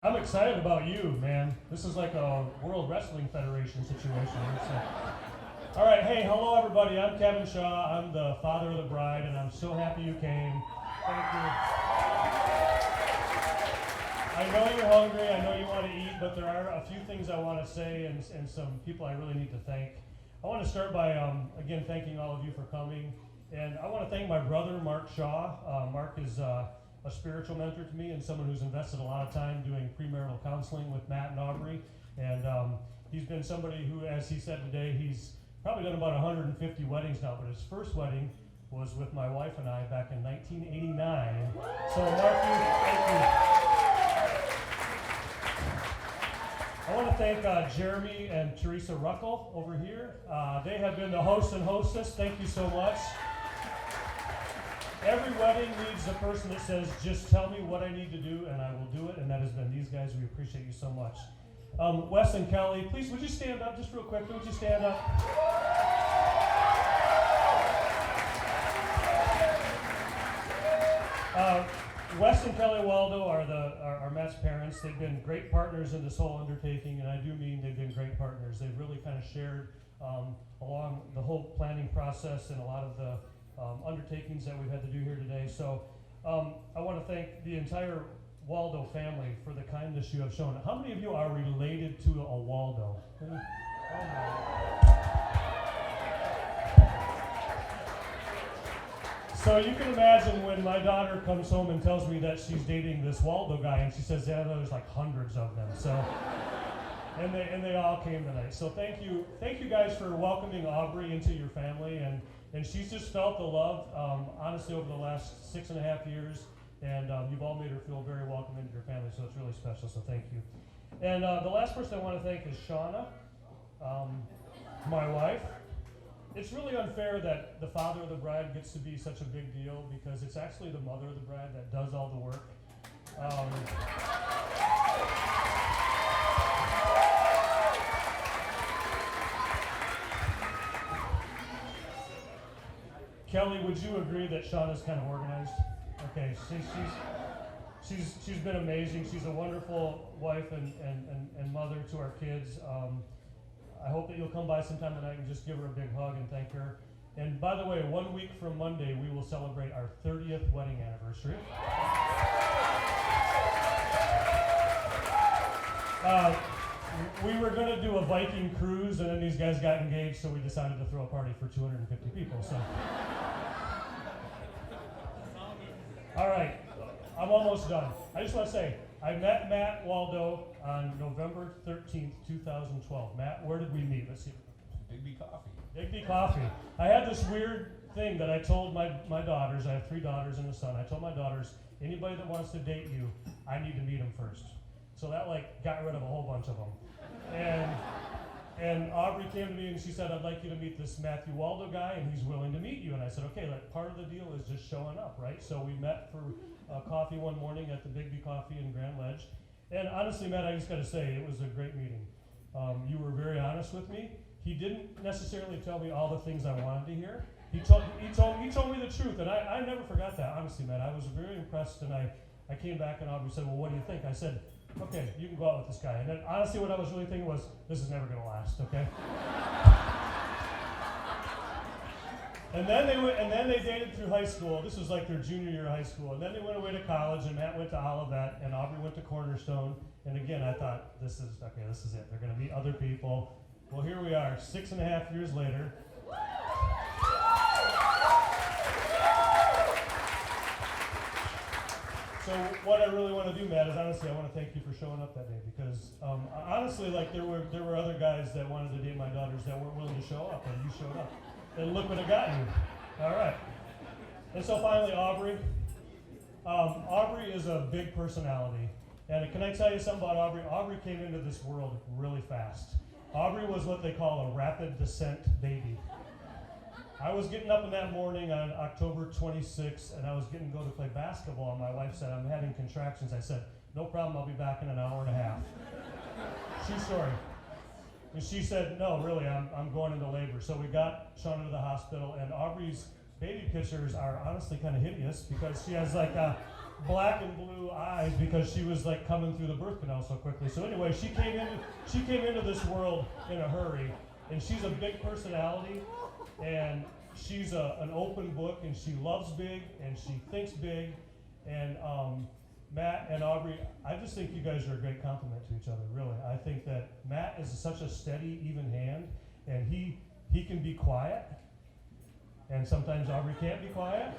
I'm excited about you, man. This is like a World Wrestling Federation situation. All right, hey, hello everybody. I'm Kevin Shaw. I'm the father of the bride, and I'm so happy you came. Thank you. I know you're hungry. I know you want to eat, but there are a few things I want to say, and some people I really need to thank. I want to start by again thanking all of you for coming, and I want to thank my brother Mark Shaw. Mark is a spiritual mentor to me and someone who's invested a lot of time doing premarital counseling with Matt and Aubrey. And he's been somebody who, as he said today, he's probably done about 150 weddings now, but his first wedding was with my wife and I back in 1989. So Mark, thank you. I want to thank Jeremy and Teresa Ruckel over here. They have been the host and hostess. Thank you so much. Every wedding needs a person that says, just tell me what I need to do and I will do it, and that has been these guys. We appreciate you so much. Wes and Kelly, please would you stand up just real quick? Would you stand up? Wes and Kelly Waldo are Matt's parents. They've been great partners in this whole undertaking, and I do mean they've been great partners. They've really kind of shared along the whole planning process and a lot of the undertakings that we've had to do here today. So I want to thank the entire Waldo family for the kindness you have shown. How many of you are related to a Waldo? So you can imagine when my daughter comes home and tells me that she's dating this Waldo guy, and she says, yeah, there's like hundreds of them. So, and they all came tonight. So thank you guys for welcoming Aubrey into your family, and she's just felt the love, honestly, over the last 6.5 years, and you've all made her feel very welcome into your family, so it's really special, so thank you. And the last person I want to thank is Shauna, my wife. It's really unfair that the father of the bride gets to be such a big deal, because it's actually the mother of the bride that does all the work. Kelly, would you agree that Shauna's kind of organized? Okay, she's been amazing. She's a wonderful wife and mother to our kids. I hope that you'll come by sometime tonight and just give her a big hug and thank her. And by the way, 1 week from Monday, we will celebrate our 30th wedding anniversary. We were going to do a Viking cruise, and then these guys got engaged, so we decided to throw a party for 250 people. So, all right, I'm almost done. I just want to say, I met Matt Waldo on November 13th, 2012. Matt, where did we meet? Let's see. Big B Coffee. Big B Coffee. I had this weird thing that I told my daughters. I have 3 daughters and a son. I told my daughters, anybody that wants to date you, I need to meet them first. So that got rid of a whole bunch of them. And Aubrey came to me and she said, I'd like you to meet this Matthew Waldo guy, and he's willing to meet you. And I said, okay, part of the deal is just showing up, right? So we met for coffee one morning at the Big B Coffee in Grand Ledge. And honestly, Matt, I just got to say, it was a great meeting. You were very honest with me. He didn't necessarily tell me all the things I wanted to hear. He told me the truth, and I never forgot that, honestly, Matt. I was very impressed, and I came back and Aubrey said, well, what do you think? I said, okay, you can go out with this guy. And then honestly, what I was really thinking was, this is never going to last, okay? And then they dated through high school. This was like their junior year of high school. And then they went away to college, and Matt went to Olivet, and Aubrey went to Cornerstone. And again, I thought, this is it. They're going to meet other people. Well, here we are, 6.5 years later. So what I really want to do, Matt, is honestly I want to thank you for showing up that day, because honestly, there were other guys that wanted to date my daughters that weren't willing to show up, and you showed up. And look what I got you. All right. And so finally, Aubrey. Aubrey is a big personality. And can I tell you something about Aubrey? Aubrey came into this world really fast. Aubrey was what they call a rapid descent baby. I was getting up in that morning on October 26th, and I was getting to go to play basketball, and my wife said, I'm having contractions. I said, no problem, I'll be back in an hour and a half. True story. And she said, no, really, I'm going into labor. So we got Shauna to the hospital, and Aubrey's baby pictures are honestly kind of hideous, because she has black and blue eyes because she was like coming through the birth canal so quickly. So anyway, she came into this world in a hurry, and she's a big personality, and she's an open book, and she loves big, and she thinks big, and Matt and Aubrey, I just think you guys are a great compliment to each other, really. I think that Matt is such a steady, even hand, and he can be quiet, and sometimes Aubrey can't be quiet.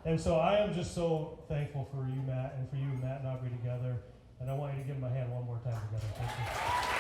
And so I am just so thankful for you, Matt, and for you, Matt and Aubrey together, and I want you to give them a hand one more time together. Thank you.